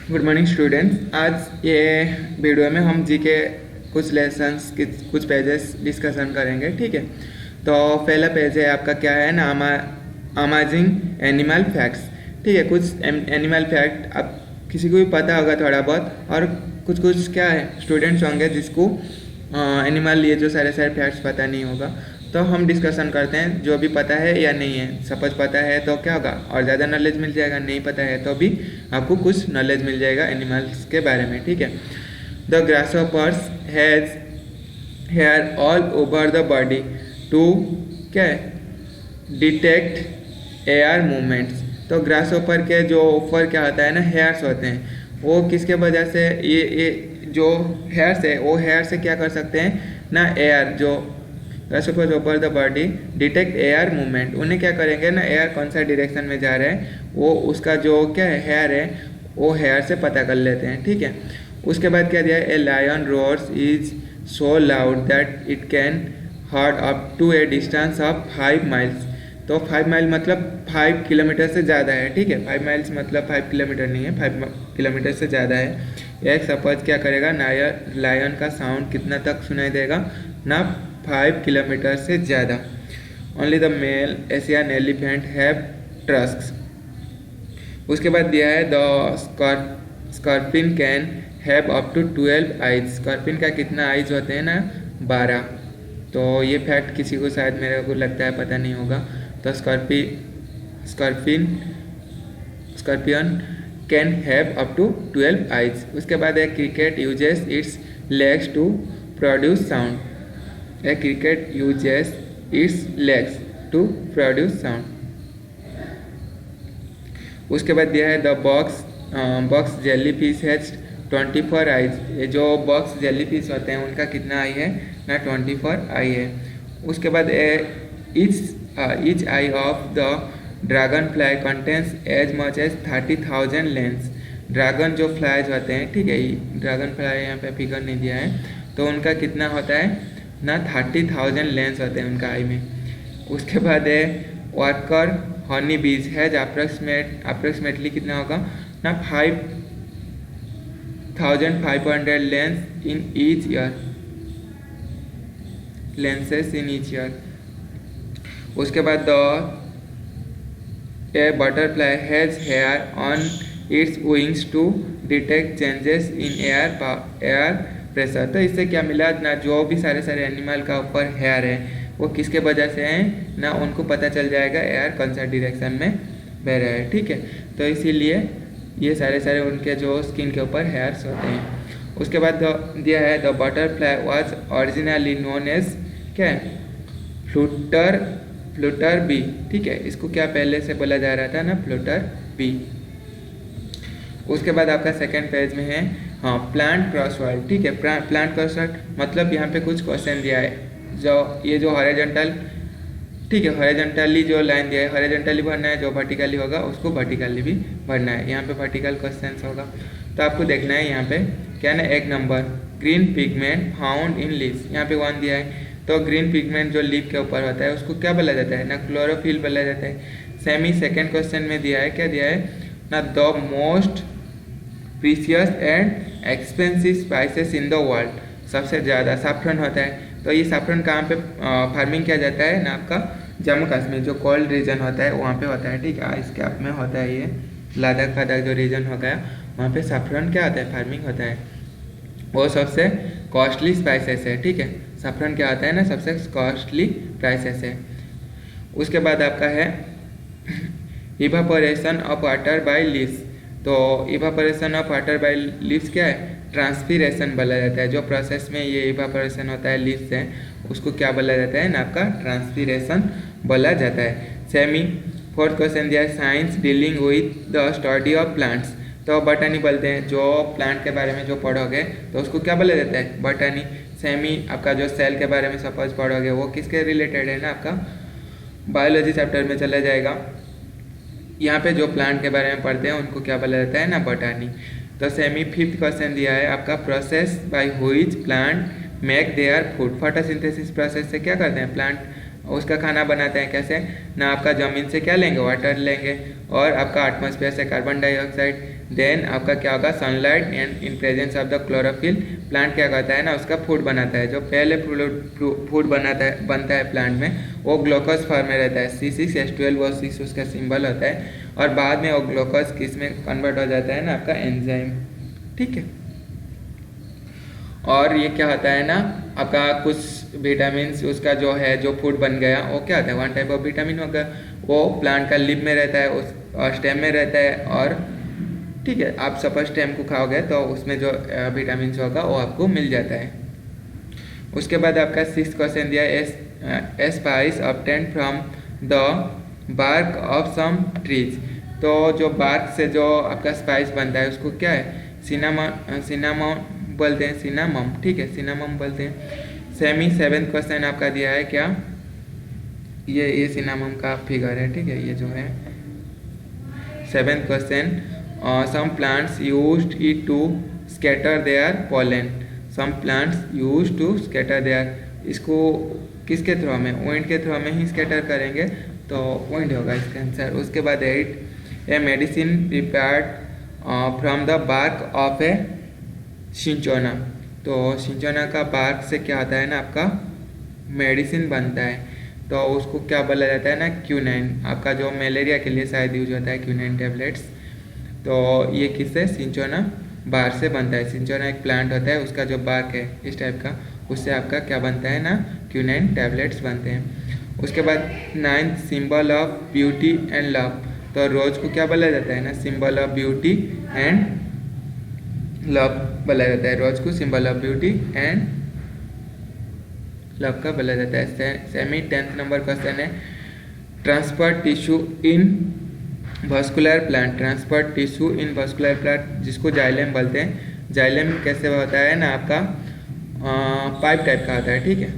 Good morning students. आज ये video में हम जी के कुछ लेसन्स कुछ पेजेस डिस्कशन करेंगे। ठीक है, तो पहला पेज है आपका क्या है ना, अमेजिंग एनिमल फैक्ट्स। ठीक है, कुछ एनिमल फैक्ट आप किसी को भी पता होगा थोड़ा बहुत, और कुछ कुछ क्या है स्टूडेंट्स होंगे जिसको एनिमल ये जो सारे सारे फैक्ट्स पता नहीं होगा। तो हम डिस्कशन करते हैं जो भी पता है या नहीं है। सपोज पता है तो क्या होगा और ज़्यादा नॉलेज मिल जाएगा, नहीं पता है तो भी आपको कुछ नॉलेज मिल जाएगा एनिमल्स के बारे में। ठीक है, the grasshoppers has hair all over the body to क्या है डिटेक्ट एयर मूवमेंट्स। तो ग्रासहोपर के जो ऊपर क्या होता है ना, हेयर्स होते हैं, वो किसके वजह से ये जो हेयर्स है वो हेयर से क्या कर सकते हैं ना, एयर जो grasshoppers over the body detect air movement, उन्हें क्या करेंगे ना, एयर कौन सा डायरेक्शन में जा रहा है वो उसका जो क्या है हेयर है वो हेयर से पता कर लेते हैं। ठीक है, उसके बाद क्या दिया है, a lion roars is so loud that it can heard up to a distance of 5 miles. तो 5 माइल मतलब 5 किलोमीटर से ज़्यादा है। ठीक है, 5 माइल्स मतलब 5 किलोमीटर नहीं है, 5 किलोमीटर से ज़्यादा है। एक सपोज क्या करेगा, लायन का साउंड कितना तक सुनाई देगा ना, 5 किलोमीटर से ज़्यादा। Only the male Asian elephant have tusks. उसके बाद दिया है the scorpion can have up to 12 eyes. Scorpion का कितना आइज होते हैं ना, 12। तो ये फैक्ट किसी को शायद मेरे को लगता है पता नहीं होगा। तो scorpion can have up to 12 eyes. उसके बाद है cricket uses its legs to produce sound. A cricket uses its legs to produce sound. उसके बाद दिया है the box jellyfish has 24 eyes. ये जो बॉक्स जेली फिश होते हैं उनका कितना आई है ना, 24 आई है। उसके बाद each eye of the dragonfly contains as much as 30,000 lenses. Dragon जो फ्लाइज होते हैं, ठीक है, ड्रैगन फ्लाई यहाँ पे फिगर नहीं दिया है, तो उनका कितना होता है ना, 30,000 लेंस होते हैं उनका आई में। उसके बाद है वर्कर हनी बीज हैज अप्रोक्सीमेटली कितना होगा ना, 5,500 lens in each ear, lenses in each ear. उसके बाद a butterfly has hair on its wings to detect changes in air pressure. तो इससे क्या मिला ना, जो भी सारे सारे एनिमल का ऊपर हेयर है वो किसके वजह से हैं ना, उनको पता चल जाएगा एयर कौन सा डायरेक्शन में बह रहा है। ठीक है, तो इसीलिए ये सारे सारे उनके जो स्किन के ऊपर हेयर्स होते हैं। उसके बाद दिया है the butterfly was originally known as क्या है, फ्लूटर बी। ठीक है, इसको क्या पहले से बोला जा रहा था ना, फ्लूटर बी। उसके बाद आपका सेकेंड पेज में है हाँ प्लांट क्रॉसवर्ड। ठीक है, प्लांट क्रॉसवर्ड मतलब यहाँ पे कुछ क्वेश्चन दिया है, जो ये जो हॉरिजॉन्टल, ठीक है, हॉरिजॉन्टली जो लाइन दिया है हॉरिजॉन्टली भरना है, जो वर्टिकली होगा उसको वर्टिकली भी भरना है। यहाँ पे वर्टिकल क्वेश्चंस होगा तो आपको देखना है यहाँ पे क्या ना, एक number green pigment found in leaves. यहाँ पे 1 दिया है, तो ग्रीन पिगमेंट जो लीफ के ऊपर होता है उसको क्या बोला जाता है ना, क्लोरोफिल बोला जाता है। सेमी सेकेंड क्वेश्चन में दिया है, क्या दिया है ना, the most precious and expensive spices in the world. सबसे ज़्यादा साफ्रन होता है, तो ये साफ्रन कहाँ पे फार्मिंग किया जाता है ना, आपका जम्मू कश्मीर जो कोल्ड रीजन होता है वहाँ पे होता है। ठीक है, आइस कैप में होता है, ये लद्दाख फद्दाख जो रीजन हो गया वहाँ पे साफ्रन क्या होता है, फार्मिंग होता है। वो सबसे कॉस्टली स्पाइसेस है। ठीक है, साफ्रन क्या होता है ना, सबसे कॉस्टली प्राइसेस है। उसके बाद आपका है evaporation of water by leaves. तो evaporation of water by leaves क्या है, ट्रांसपीरेशन बोला जाता है। जो प्रोसेस में ये इवापोरेशन होता है लीव्स से उसको क्या बोला जाता है ना, आपका ट्रांसपीरेशन बोला जाता है। सेमी फोर्थ क्वेश्चन दिया है science dealing with the study of plants. तो बॉटनी बोलते हैं, जो प्लांट के बारे में जो पढ़ोगे तो उसको क्या बोला जाता है, बॉटनी। सेमी आपका जो सेल के बारे में सपोज पढ़ोगे वो किसके रिलेटेड है ना, आपका बायोलॉजी चैप्टर में चला जाएगा। यहाँ पे जो प्लांट के बारे में पढ़ते हैं उनको क्या बोला जाता है ना, बॉटनी। तो सेमी फिफ्थ क्वेश्चन दिया है आपका process by which plant make their food. Photosynthesis process से क्या करते हैं प्लांट उसका खाना बनाते हैं कैसे ना, आपका ज़मीन से क्या लेंगे, वाटर लेंगे, और आपका एटमॉस्फेयर से कार्बन डाइऑक्साइड, देन आपका क्या होगा, sunlight, and in presence of the chlorophyll plant क्या करता है ना, उसका फूड बनाता है। जो पहले फूड बनता है प्लांट में, वो ग्लूकोज फॉर्म में रहता है, C6H12 वो 6 उसका सिंबल होता है, और बाद में वो ग्लूकोज किस में कन्वर्ट हो जाता है ना, आपका एंजाइम, ठीक है। और ये क्या होता है ना, आपका कुछ विटामिन उसका जो है, जो फूड बन गया वो क्या होता है, वन टाइप ऑफ विटामिन होगा, वो प्लांट का लीफ में रहता है, उस स्टेम में रहता है, और ठीक है, आप सपोज स्टेम को खाओगे तो उसमें जो विटामिन होगा वो आपको मिल जाता है। उसके बाद आपका 6th क्वेश्चन दिया है, spice obtained from the bark of some trees. तो जो बार्क से जो आपका स्पाइस बनता है उसको क्या है, सिनामोन बोलते हैं, सिनामम, ठीक है, सिनामम बोलते हैं। 7th क्वेश्चन आपका दिया है क्या, ये सिनामम का फिगर है, ठीक है, ये जो है 7th question, some plants used it to scatter their pollen, some plants used to scatter their, इसको किसके थ्रू में, विंड के थ्रू में ही स्कैटर करेंगे, तो विंड होगा इसका आंसर। उसके बाद 8, a medicine prepared from the bark of a cinchona. तो सिंचोना का बार्क से क्या होता है ना, आपका मेडिसिन बनता है, तो उसको क्या बोला जाता है ना, क्यूनाइन। आपका जो मलेरिया के लिए शायद यूज होता है क्यूनाइन टैबलेट्स, तो ये किससे, सिंचोना बार्क से बनता है। सिंचोना एक प्लांट होता है, उसका जो बार्क है इस टाइप का, उससे आपका क्या बनता है ना, क्यूनाइन टैबलेट्स बनते हैं। उसके बाद 9th, symbol of beauty and love. तो रोज को क्या बोला जाता है ना, symbol of beauty and love बोला जाता है, रोज को symbol of beauty and love का बोला जाता है। 10th नंबर क्वेश्चन है, transfer tissue in vascular plant, transfer tissue in vascular plant, जिसको जाइलेम बोलते हैं। जाइलेम कैसे होता है ना, आपका पाइप टाइप का होता है, ठीक है,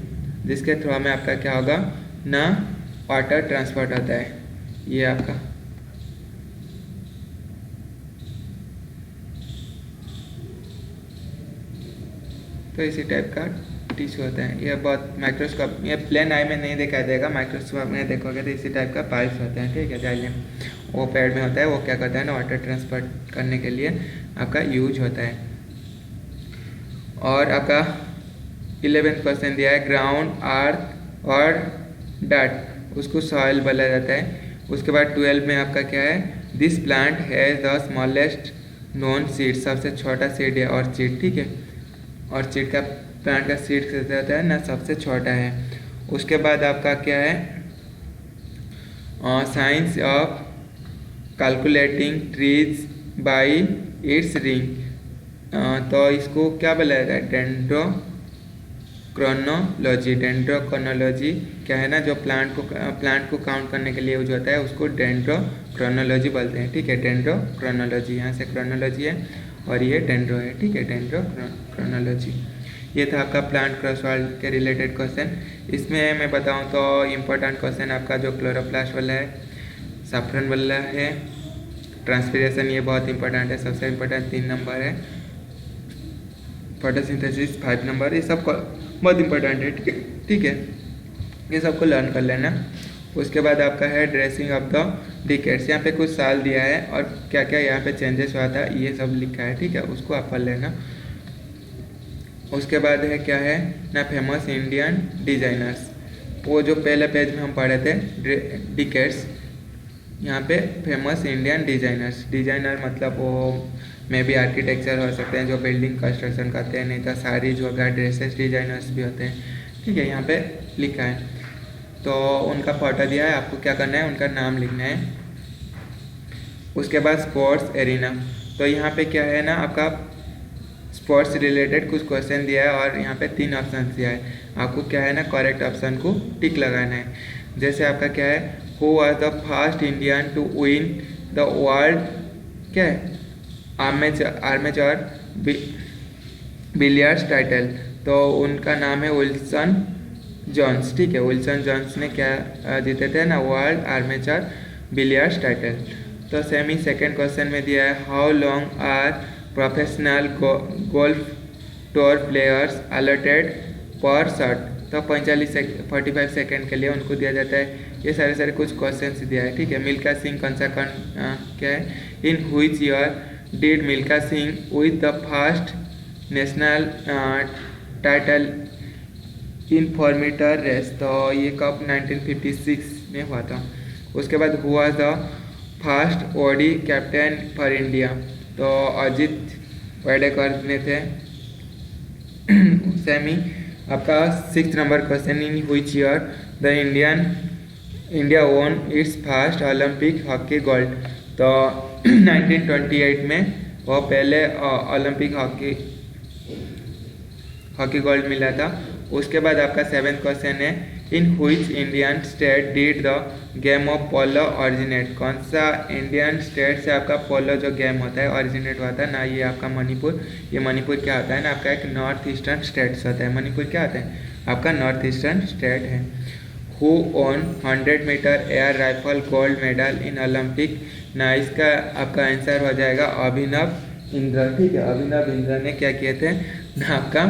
जिसके थ्रू में आपका क्या होगा ना, वाटर ट्रांसपोर्ट होता है। ये आपका तो इसी टाइप का टिश्यू होता है। ये बहुत माइक्रोस्कोप, ये प्लेन आई में नहीं दिखाई देगा, माइक्रोस्कोप में देखोगे तो इसी टाइप का पाइप्स होते हैं, ठीक है। जाइलेम वो पेड़ में होता है, वो क्या करता है ना, वाटर ट्रांसपोर्ट करने के लिए आपका यूज होता है। और आपका 11th क्वेश्चन दिया है, ग्राउंड, अर्थ और डर्ट, उसको सॉइल बोला जाता है। उसके बाद 12 में आपका क्या है, this plant has the smallest known seed, सबसे छोटा सीड है ऑर्चिड, ठीक है। ऑर्चिड का प्लांट का सीड कैसे होता है ना, सबसे छोटा है। उसके बाद आपका क्या है, science of calculating trees by its ring, तो इसको क्या बोला जाता है, डेंड्रोक्रोनोलॉजी। डेंड्रोक्रोनोलॉजी क्या है ना, जो प्लांट को काउंट करने के लिए यूज होता है, उसको डेंड्रोक्रोनोलॉजी बोलते हैं, ठीक है। डेंड्रोक्रोनोलॉजी, यहाँ से क्रोनोलॉजी है और ये डेंड्रो है, ठीक है, डेंड्रोक्रोनोलॉजी। ये था आपका प्लांट क्रॉसवर्ड के रिलेटेड क्वेश्चन। इसमें मैं बताऊं तो इम्पोर्टेंट क्वेश्चन आपका जो क्लोरोप्लास्ट वाला है, सैफ्रन वाला है, ट्रांसपिरेशन ये बहुत इंपॉर्टेंट है, सबसे इम्पोर्टेंट 3 नंबर है, फोटोसिंथेसिस 5 नंबर, ये सब बहुत इंपॉर्टेंट है, ठीक है, ये सबको लर्न कर लेना। उसके बाद आपका है ड्रेसिंग ऑफ द डिकेड्स, यहाँ पे कुछ साल दिया है और क्या क्या यहाँ पे चेंजेस हुआ था ये सब लिखा है, ठीक है, उसको आप पढ़ लेना। उसके बाद है क्या है ना, फेमस इंडियन डिजाइनर्स, वो जो पहले पेज में हम पढ़े थे डिकेड्स, यहाँ पे फेमस इंडियन डिजाइनर्स, डिजाइनर मतलब वो में भी आर्किटेक्चर हो सकते हैं जो बिल्डिंग कंस्ट्रक्शन करते हैं, नहीं तो साड़ीज हो गया, ड्रेसेस डिजाइनर्स भी होते हैं, ठीक है, यहाँ पे लिखा है। तो उनका फोटो दिया है, आपको क्या करना है, उनका नाम लिखना है। उसके बाद स्पोर्ट्स एरिना, तो यहाँ पे क्या है ना, आपका स्पोर्ट्स रिलेटेड कुछ क्वेश्चन दिया है और यहाँ पे 3 ऑप्शन दिया है, आपको क्या है ना, करेक्ट ऑप्शन को टिक लगाना है। जैसे आपका क्या है, who was the first Indian to win the world क्या है आर्मेचर बिलियर्ड्स टाइटल, तो उनका नाम है विल्सन जॉन्स, ठीक है, विल्सन जॉन्स ने क्या जीते थे ना, वर्ल्ड आर्मेचर बिलियर्ड्स टाइटल। तो सेकंड क्वेश्चन में दिया है, how long are professional golf tour players allotted per shot, तो 45 सेकेंड के लिए उनको दिया जाता है। ये सारे कुछ क्वेश्चन दिया है, ठीक है। मिल्खा सिंह कौन सा क्या है, in which year did Milkha Singh win the first national title in 4 metre race, तो ये कप 1956 में हुआ था। उसके बाद हुआ the first ODI captain for India, तो अजित वाडेकर ने थे। सेमी आपका 6 number question, in which year the India won its first Olympic hockey gold, तो 1928 में वो पहले ओलंपिक हॉकी गोल्ड मिला था। उसके बाद आपका 7th क्वेश्चन है, in which Indian state did the game of polo originate, कौन सा इंडियन स्टेट से आपका पोलो जो गेम होता है ऑरिजिनेट हुआ था ना, ये आपका मणिपुर। ये मणिपुर क्या होता है ना, आपका एक नॉर्थ ईस्टर्न स्टेट्स होता है। मणिपुर क्या होता है, आपका नॉर्थ ईस्टर्न स्टेट है। Who won 100 metre air rifle gold medal in Olympic, ना इसका आपका आंसर हो जाएगा अभिनव इंद्र, ठीक है। अभिनव इंद्र ने क्या किए थे ना, आपका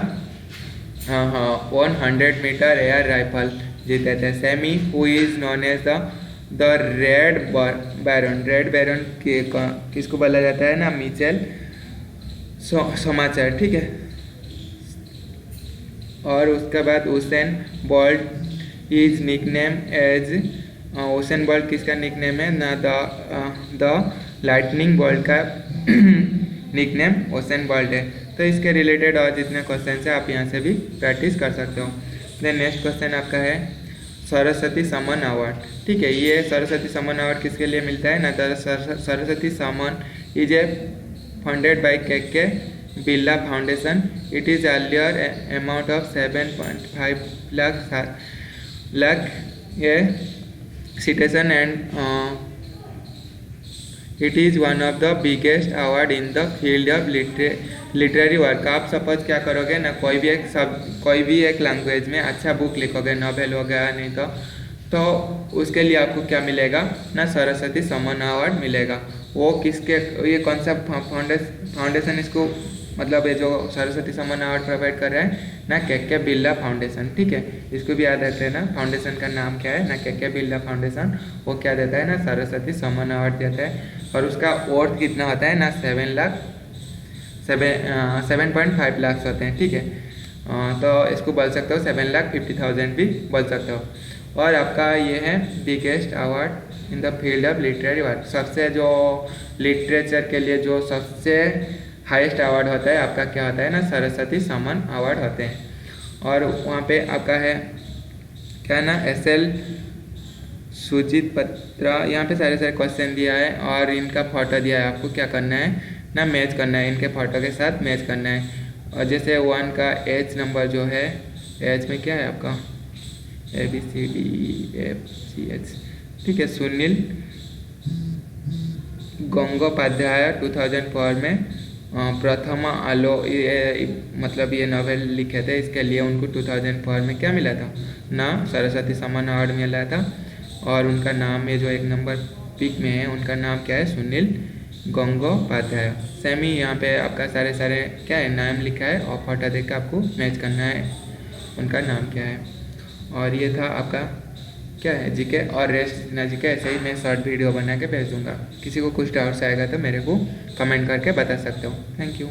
100 मीटर एयर राइफल जीते थे। सेमी who is known as the Red Baron, Red Baron किसको बोला जाता है ना, मिचेल समाचार, ठीक है। और उसके बाद Usain Bolt is nickname as, Usain Bolt किसका निकनेम है ना, द लाइटनिंग बोल्ट का निकनेम उसेन बोल्ट है। तो इसके रिलेटेड और जितने क्वेश्चन है आप यहाँ से भी प्रैक्टिस कर सकते हो। देन नेक्स्ट क्वेश्चन आपका है सरस्वती सम्मान अवार्ड, ठीक है। ये सरस्वती सम्मान अवार्ड किसके लिए मिलता है ना, सरस्वती सम्मान इज ए फंडेड बाय के Birla foundation, it is earlier amount of 7.5 lakh a citizen and it is one of the biggest award in the field of literary work. आप सपोज क्या करोगे ना, कोई भी एक लैंग्वेज में अच्छा बुक लिखोगे, नॉवेल हो गया नहीं तो उसके लिए आपको क्या मिलेगा ना, सरस्वती सम्मान अवार्ड मिलेगा। वो किसके, ये कौन सा फाउंडेशन इसको मतलब ये जो सरस्वती सम्मान अवार्ड प्रोवाइड कर रहा है ना, के बिरला फाउंडेशन, ठीक है। इसको भी याद रखते हैं ना, फाउंडेशन का नाम क्या है ना, के बिरला फाउंडेशन। वो क्या देता है ना, सरस्वती सम्मान अवार्ड देता है। और उसका वर्थ कितना होता है ना, 7.5 लाख होते हैं, ठीक है। तो इसको बोल सकते हो 7,50,000 भी बोल सकते हो। और आपका ये है biggest award in the field of literary work, सबसे जो लिटरेचर के लिए जो सबसे हाईएस्ट अवार्ड होता है आपका क्या होता है ना, सरस्वती सम्मान अवार्ड होते हैं। और वहाँ पे आपका है क्या ना, SL सुजीत पत्रा, यहाँ पे सारे क्वेश्चन दिया है और इनका फोटो दिया है। आपको क्या करना है ना, मैच करना है, इनके फोटो के साथ मैच करना है। और जैसे 1 का H नंबर जो है, H में क्या है आपका ABCDEFGH, ठीक है। सुनील गंगोपाध्याय 2004 में प्रथम आलो मतलब ये नॉवेल लिखे थे, इसके लिए उनको 2004 में क्या मिला था ना, सरस्वती सम्मान अवार्ड मिला था। और उनका नाम ये जो 1 नंबर पिक में है, उनका नाम क्या है, सुनील गंगोपाध्याय। सेमी यहाँ पे आपका सारे क्या है नाम लिखा है और फोटो देख कर आपको मैच करना है उनका नाम क्या है। और ये था आपका क्या है जीके, और रेस्ट ना जीके ऐसे ही मैं शॉर्ट वीडियो बना के भेज दूँगा। किसी को कुछ डाउट्स आएगा तो मेरे को कमेंट करके बता सकते हो। Thank you.